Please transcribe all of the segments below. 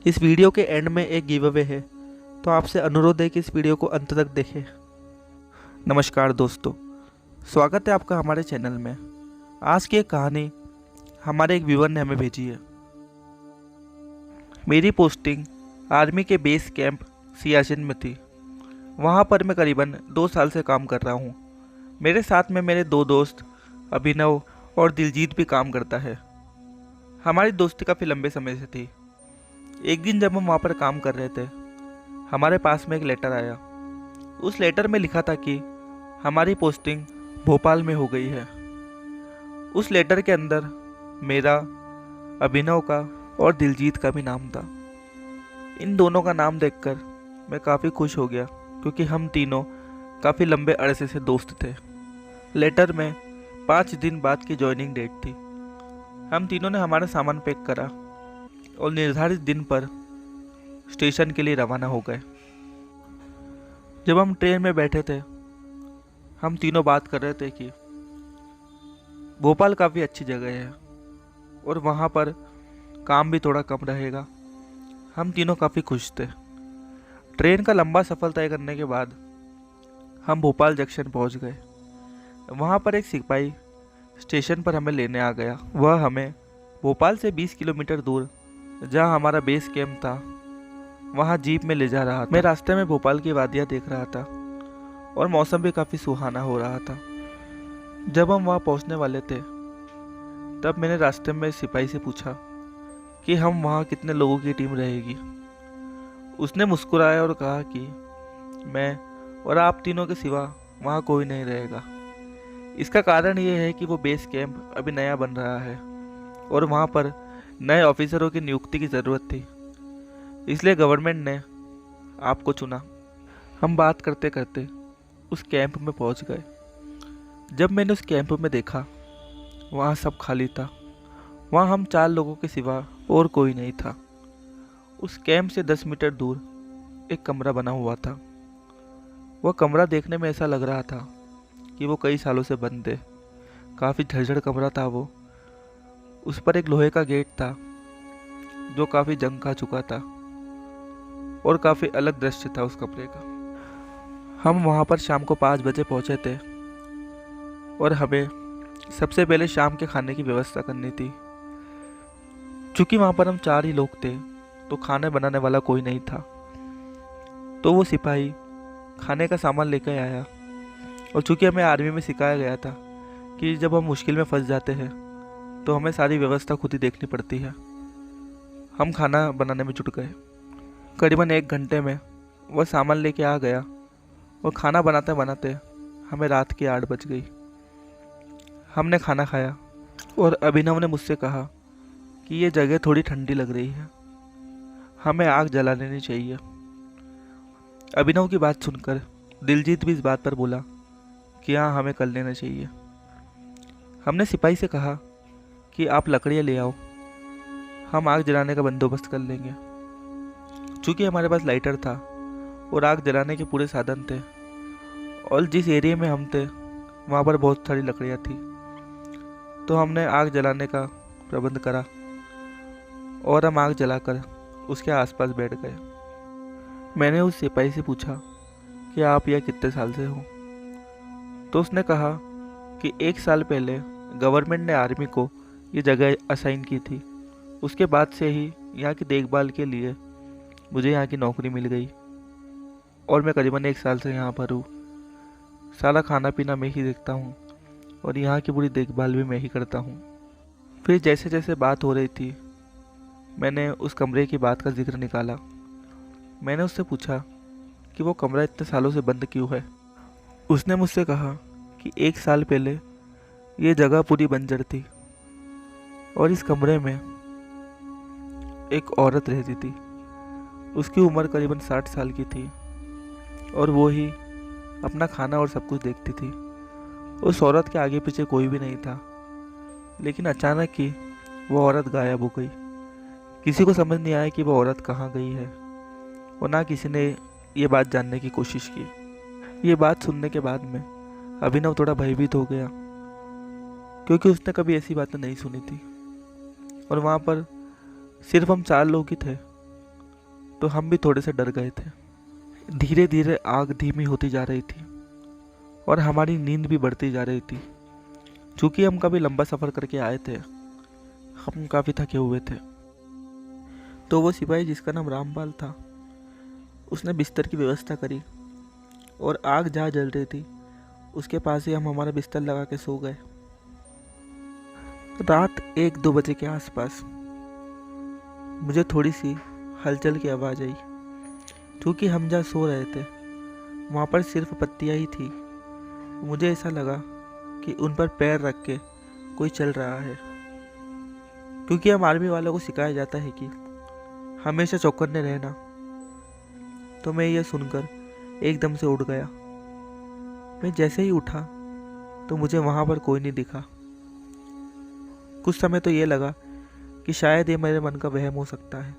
इस वीडियो के एंड में एक गिव अवे है, तो आपसे अनुरोध है कि इस वीडियो को अंत तक देखें। नमस्कार दोस्तों, स्वागत है आपका हमारे चैनल में। आज की एक कहानी हमारे एक व्यूअर ने हमें भेजी है। मेरी पोस्टिंग आर्मी के बेस कैंप सियाचिन में थी। वहाँ पर मैं करीबन 2 साल से काम कर रहा हूँ। मेरे साथ में मेरे 2 दोस्त अभिनव और दिलजीत भी काम करता है। हमारी दोस्ती काफ़ी लंबे समय से थी। एक दिन जब हम वहाँ पर काम कर रहे थे, हमारे पास में एक लेटर आया। उस लेटर में लिखा था कि हमारी पोस्टिंग भोपाल में हो गई है। उस लेटर के अंदर मेरा, अभिनव का और दिलजीत का भी नाम था। इन दोनों का नाम देखकर मैं काफ़ी खुश हो गया, क्योंकि हम तीनों काफ़ी लंबे अरसे से दोस्त थे। लेटर में 5 दिन बाद की जॉइनिंग डेट थी। हम तीनों ने हमारा सामान पैक करा और निर्धारित दिन पर स्टेशन के लिए रवाना हो गए। जब हम ट्रेन में बैठे थे, हम तीनों बात कर रहे थे कि भोपाल काफ़ी अच्छी जगह है और वहाँ पर काम भी थोड़ा कम रहेगा। हम तीनों काफ़ी खुश थे। ट्रेन का लंबा सफ़र तय करने के बाद हम भोपाल जंक्शन पहुँच गए। वहाँ पर एक सिपाही स्टेशन पर हमें लेने आ गया। वह हमें भोपाल से 20 किलोमीटर दूर, जहाँ हमारा बेस कैंप था, वहाँ जीप में ले जा रहा था। मैं रास्ते में भोपाल की वादियाँ देख रहा था और मौसम भी काफ़ी सुहाना हो रहा था। जब हम वहाँ पहुँचने वाले थे, तब मैंने रास्ते में सिपाही से पूछा कि हम वहाँ कितने लोगों की टीम रहेगी। उसने मुस्कुराया और कहा कि मैं और आप तीनों के सिवा वहाँ कोई नहीं रहेगा। इसका कारण ये है कि वो बेस कैंप अभी नया बन रहा है और वहाँ पर नए ऑफिसरों की नियुक्ति की ज़रूरत थी, इसलिए गवर्नमेंट ने आपको चुना। हम बात करते करते उस कैंप में पहुँच गए। जब मैंने उस कैंप में देखा, वहाँ सब खाली था। वहाँ हम 4 लोगों के सिवा और कोई नहीं था। उस कैंप से 10 मीटर दूर एक कमरा बना हुआ था। वह कमरा देखने में ऐसा लग रहा था कि वो कई सालों से बंद है। काफ़ी झरझर कमरा था वो। उस पर एक लोहे का गेट था जो काफ़ी जंग खा चुका था और काफ़ी अलग दृश्य था उस कमरे का। हम वहाँ पर शाम को 5 बजे पहुँचे थे और हमें सबसे पहले शाम के खाने की व्यवस्था करनी थी। चूँकि वहाँ पर हम 4 ही लोग थे, तो खाने बनाने वाला कोई नहीं था। तो वो सिपाही खाने का सामान लेकर आया। और चूँकि हमें आर्मी में सिखाया गया था कि जब हम मुश्किल में फंस जाते हैं तो हमें सारी व्यवस्था खुद ही देखनी पड़ती है, हम खाना बनाने में जुट गए। करीबन 1 घंटे में वह सामान लेके आ गया और खाना बनाते बनाते हमें रात की 8 बज गई। हमने खाना खाया और अभिनव ने मुझसे कहा कि ये जगह थोड़ी ठंडी लग रही है, हमें आग जला लेनी चाहिए। अभिनव की बात सुनकर दिलजीत भी इस बात पर बोला कि हाँ, हमें कर लेना चाहिए। हमने सिपाही से कहा कि आप लकड़ियाँ ले आओ, हम आग जलाने का बंदोबस्त कर लेंगे। चूँकि हमारे पास लाइटर था और आग जलाने के पूरे साधन थे और जिस एरिया में हम थे वहाँ पर बहुत सारी लकड़ियाँ थी, तो हमने आग जलाने का प्रबंध करा और हम आग जलाकर उसके आसपास बैठ गए। मैंने उस सिपाही से पूछा कि आप यह कितने साल से हो? तो उसने कहा कि 1 साल पहले गवर्नमेंट ने आर्मी को ये जगह असाइन की थी। उसके बाद से ही यहाँ की देखभाल के लिए मुझे यहाँ की नौकरी मिल गई और मैं करीबन 1 साल से यहाँ पर हूँ। सारा खाना पीना मैं ही देखता हूँ और यहाँ की पूरी देखभाल भी मैं ही करता हूँ। फिर जैसे जैसे बात हो रही थी, मैंने उस कमरे की बात का जिक्र निकाला। मैंने उससे पूछा कि वो कमरा इतने सालों से बंद क्यों है। उसने मुझसे कहा कि 1 साल पहले ये जगह पूरी बंजर थी और इस कमरे में एक औरत रहती थी। उसकी उम्र करीबन 60 साल की थी और वो ही अपना खाना और सब कुछ देखती थी। उस औरत के आगे पीछे कोई भी नहीं था, लेकिन अचानक ही वो औरत गायब हो गई। किसी को समझ नहीं आया कि वो औरत कहाँ गई है और ना किसी ने ये बात जानने की कोशिश की। ये बात सुनने के बाद में अभिनव थोड़ा भयभीत हो गया, क्योंकि उसने कभी ऐसी बातें नहीं सुनी थी और वहाँ पर सिर्फ हम 4 लोग ही थे तो हम भी थोड़े से डर गए थे। धीरे धीरे आग धीमी होती जा रही थी और हमारी नींद भी बढ़ती जा रही थी। चूँकि हम काफ़ी लंबा सफ़र करके आए थे, हम काफ़ी थके हुए थे। तो वो सिपाही जिसका नाम रामपाल था, उसने बिस्तर की व्यवस्था करी और आग जहाँ जल रही थी उसके पास ही हम हमारा बिस्तर लगा के सो गए। रात 1-2 बजे के आसपास मुझे थोड़ी सी हलचल की आवाज़ आई। क्योंकि हम जहाँ सो रहे थे वहाँ पर सिर्फ पत्तियाँ ही थी। मुझे ऐसा लगा कि उन पर पैर रख के कोई चल रहा है। क्योंकि हम आर्मी वालों को सिखाया जाता है कि हमेशा चौकन्ने रहना। तो मैं ये सुनकर एकदम से उठ गया। मैं जैसे ही उठा तो मुझे वहाँ पर कोई नहीं दिखा। कुछ समय तो ये लगा कि शायद ये मेरे मन का वहम हो सकता है,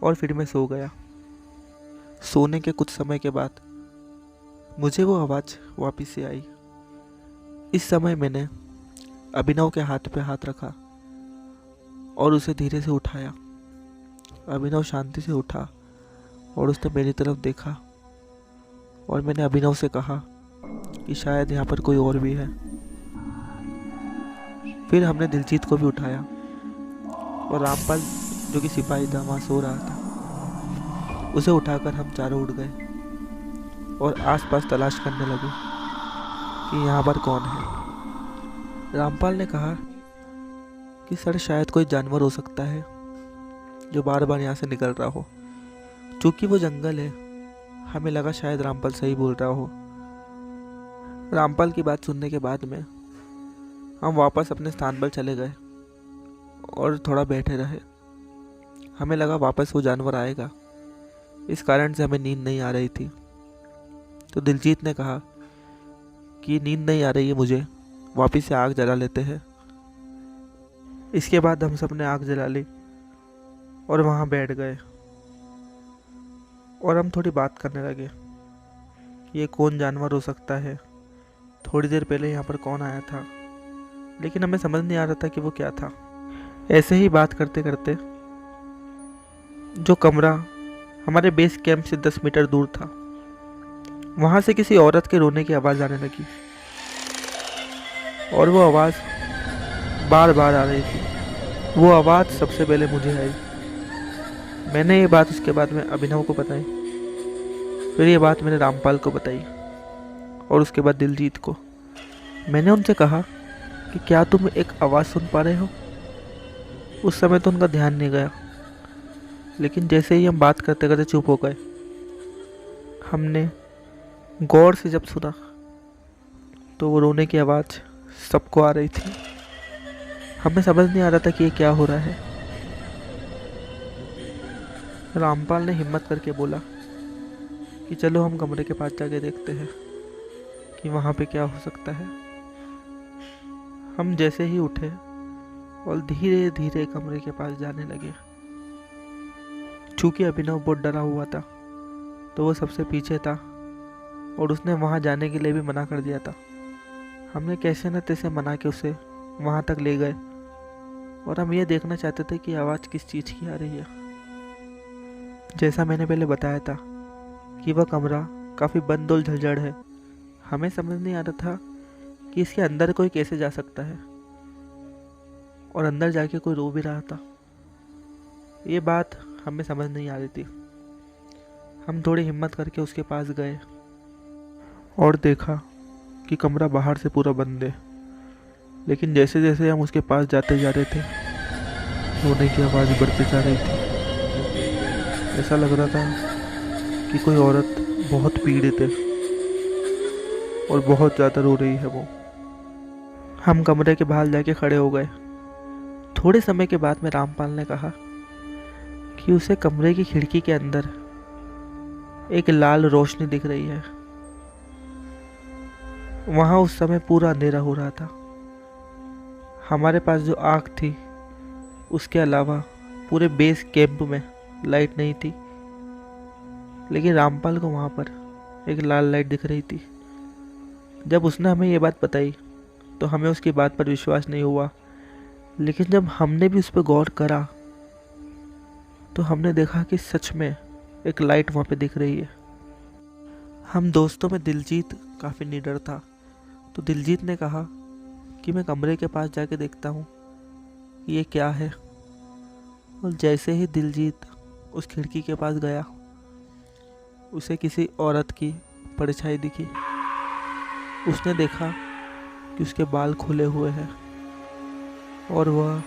और फिर मैं सो गया। सोने के कुछ समय के बाद मुझे वो आवाज़ वापस से आई। इस समय मैंने अभिनव के हाथ पे हाथ रखा और उसे धीरे से उठाया। अभिनव शांति से उठा और उसने मेरी तरफ देखा और मैंने अभिनव से कहा कि शायद यहाँ पर कोई और भी है। फिर हमने दिलजीत को भी उठाया और रामपाल जो कि सिपाही था वहाँ सो रहा था, उसे उठाकर हम चारों उठ गए और आसपास तलाश करने लगे कि यहाँ पर कौन है। रामपाल ने कहा कि सर शायद कोई जानवर हो सकता है जो बार बार यहाँ से निकल रहा हो। चूँकि वो जंगल है, हमें लगा शायद रामपाल सही बोल रहा हो। रामपाल की बात सुनने के बाद में हम वापस अपने स्थान पर चले गए और थोड़ा बैठे रहे। हमें लगा वापस वो जानवर आएगा, इस कारण से हमें नींद नहीं आ रही थी। तो दिलजीत ने कहा कि नींद नहीं आ रही है मुझे, वापस से आग जला लेते हैं। इसके बाद हम सब ने आग जला ली और वहाँ बैठ गए और हम थोड़ी बात करने लगे कि ये कौन जानवर हो सकता है, थोड़ी देर पहले यहाँ पर कौन आया था, लेकिन हमें समझ नहीं आ रहा था कि वो क्या था। ऐसे ही बात करते करते जो कमरा हमारे बेस कैंप से 10 मीटर दूर था, वहाँ से किसी औरत के रोने की आवाज़ आने लगी और वो आवाज़ बार बार आ रही थी। वो आवाज़ सबसे पहले मुझे आई। मैंने ये बात उसके बाद में अभिनव को बताई, फिर ये बात मैंने रामपाल को बताई और उसके बाद दिलजीत को। मैंने उनसे कहा कि क्या तुम एक आवाज़ सुन पा रहे हो। उस समय तो उनका ध्यान नहीं गया, लेकिन जैसे ही हम बात करते करते चुप हो गए, हमने गौर से जब सुना तो वो रोने की आवाज़ सबको आ रही थी। हमें समझ नहीं आ रहा था कि ये क्या हो रहा है। रामपाल ने हिम्मत करके बोला कि चलो हम कमरे के पास जाके देखते हैं कि वहाँ पे क्या हो सकता है। हम जैसे ही उठे और धीरे धीरे कमरे के पास जाने लगे। चूँकि अभिनव बहुत डरा हुआ था तो वो सबसे पीछे था और उसने वहाँ जाने के लिए भी मना कर दिया था। हमने कैसे न तैसे मना के उसे वहाँ तक ले गए और हम ये देखना चाहते थे कि आवाज़ किस चीज़ की आ रही है। जैसा मैंने पहले बताया था कि वह कमरा काफ़ी बंद और झंझड़ है। हमें समझ नहीं आ रहा था कि इसके अंदर कोई कैसे जा सकता है, और अंदर जाके कोई रो भी रहा था। ये बात हमें समझ नहीं आ रही थी। हम थोड़ी हिम्मत करके उसके पास गए और देखा कि कमरा बाहर से पूरा बंद है, लेकिन जैसे जैसे हम उसके पास जाते जा रहे थे, रोने की आवाज़ बढ़ती जा रही थी। ऐसा लग रहा था कि कोई औरत बहुत पीड़ित है और बहुत ज़्यादा रो रही है वो। हम कमरे के बाहर जाके खड़े हो गए। थोड़े समय के बाद में रामपाल ने कहा कि उसे कमरे की खिड़की के अंदर एक लाल रोशनी दिख रही है। वहाँ उस समय पूरा अंधेरा हो रहा था। हमारे पास जो आँख थी उसके अलावा पूरे बेस कैंप में लाइट नहीं थी, लेकिन रामपाल को वहाँ पर एक लाल लाइट दिख रही थी। जब उसने हमें ये बात बताई तो हमें उसकी बात पर विश्वास नहीं हुआ, लेकिन जब हमने भी उस पर गौर करा तो हमने देखा कि सच में एक लाइट वहाँ पे दिख रही है। हम दोस्तों में दिलजीत काफ़ी निडर था, तो दिलजीत ने कहा कि मैं कमरे के पास जाके देखता हूँ कि ये क्या है। और जैसे ही दिलजीत उस खिड़की के पास गया, उसे किसी औरत की परछाई दिखी। उसने देखा कि उसके बाल खुले हुए हैं और वह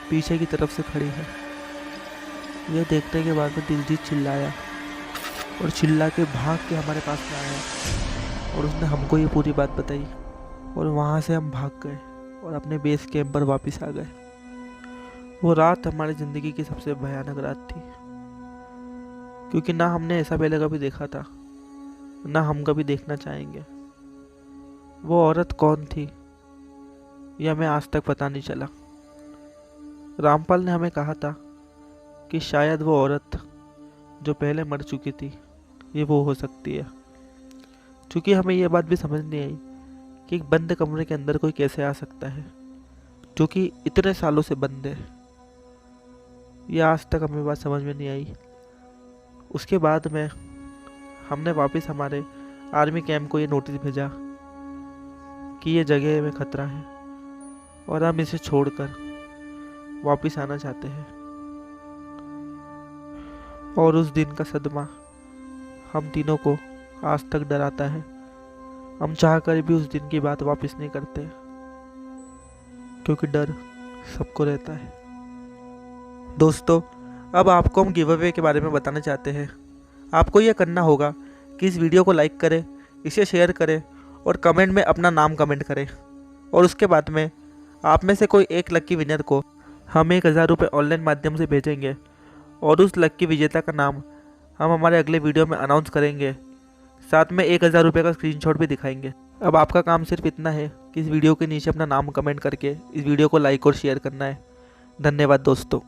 पीछे की तरफ से खड़ी है। यह देखने के बाद में दिलजीत चिल्लाया और चिल्ला के भाग के हमारे पास में आया और उसने हमको ये पूरी बात बताई। और वहाँ से हम भाग गए और अपने बेस कैंप पर वापस आ गए। वो रात हमारी ज़िंदगी की सबसे भयानक रात थी, क्योंकि ना हमने ऐसा पहले कभी देखा था, ना हम कभी देखना चाहेंगे। वो औरत कौन थी यह हमें आज तक पता नहीं चला। रामपाल ने हमें कहा था कि शायद वो औरत जो पहले मर चुकी थी ये वो हो सकती है, क्योंकि हमें यह बात भी समझ नहीं आई कि एक बंद कमरे के अंदर कोई कैसे आ सकता है जो कि इतने सालों से बंद है। यह आज तक हमें बात समझ में नहीं आई। उसके बाद में हमने वापस हमारे आर्मी कैंप को ये नोटिस भेजा कि ये जगह में खतरा है और हम इसे छोड़कर वापस आना चाहते हैं। और उस दिन का सदमा हम तीनों को आज तक डराता है। हम चाहकर भी उस दिन की बात वापस नहीं करते, क्योंकि डर सबको रहता है। दोस्तों, अब आपको हम गिव अवे के बारे में बताना चाहते हैं। आपको यह करना होगा कि इस वीडियो को लाइक करें, इसे शेयर करें और कमेंट में अपना नाम कमेंट करें। और उसके बाद में आप में से कोई एक लक्की विनर को हम 1000 रुपये ऑनलाइन माध्यम से भेजेंगे और उस लक्की विजेता का नाम हम हमारे अगले वीडियो में अनाउंस करेंगे। साथ में 1000 रुपये का स्क्रीनशॉट भी दिखाएंगे। अब आपका काम सिर्फ इतना है कि इस वीडियो के नीचे अपना नाम कमेंट करके इस वीडियो को लाइक और शेयर करना है। धन्यवाद दोस्तों।